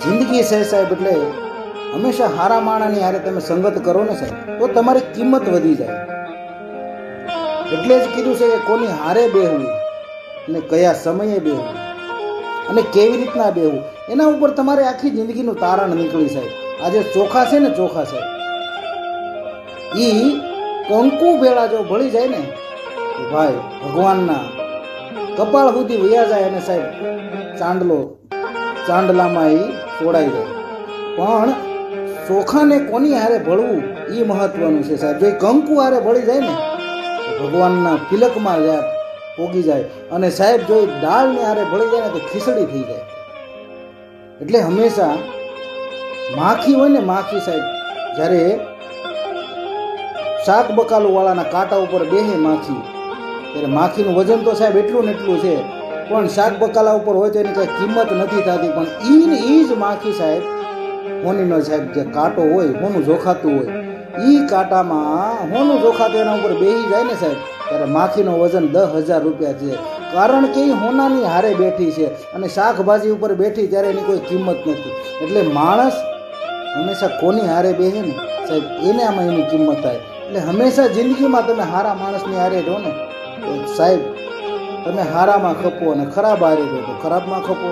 જિંદગી છે સાહેબ, એટલે હંમેશા હારા માણાની હારે તમે સંગત કરો ને સાહેબ, તો તમારી કિંમત વધી જાય. એટલે જ કીધું છે કે કોની હારે બેહવું અને કયા સમયે બેહવું અને કેવી રીતના બેહવું, એના ઉપર તમારે આખી જિંદગીનું તારણ નીકળી સાહેબ. આજે ચોખા છે ને, ચોખા સાહેબ, ઈ કંકુ ભેળા જો ભળી જાય ને તો ભાઈ ભગવાનના કપાળ સુધી વયા જાય અને સાહેબ ચાંદલામાં એ તોડાઈ જાય. પણ ચોખાને કોની હારે ભળવું એ મહત્વનું છે સાહેબ. જો એ કંકુ હારે ભળી જાય ને તો ભગવાનના તિલકમાં જાય, પોગી જાય. અને સાહેબ જો એ દાળને હારે ભળી જાય ને તો ખીચડી થઈ જાય. એટલે હંમેશા માખી હોય ને, માખી સાહેબ, જ્યારે શાક બકાલું વાળાના કાંટા ઉપર બેહે માખી, ત્યારે માખીનું વજન તો સાહેબ એટલું ને એટલું છે, પણ શાક બકાલા ઉપર હોય તો એની કાંઈ કિંમત નથી થતી. પણ ઈ જ માખી સાહેબ, હોનીનો સાહેબ જે કાંટો હોય, હોનું જોખાતું હોય, ઈ કાંટામાં હોનું જોખાતું એના ઉપર બેસી જાય ને સાહેબ, ત્યારે માખીનું વજન 10,000 રૂપિયા છે. કારણ કે એ હોનાની હારે બેઠી છે અને શાકભાજી ઉપર બેઠી, ત્યારે એની કોઈ કિંમત નથી. એટલે માણસ હંમેશા કોની હારે બેસે ને સાહેબ, એને આમાં એની કિંમત થાય. એટલે હંમેશા જિંદગીમાં તમે હારા માણસની હારે રહો ને તો સાહેબ તમે હારામાં ખપો, અને ખરાબ હારે રહો તો ખરાબમાં ખપો.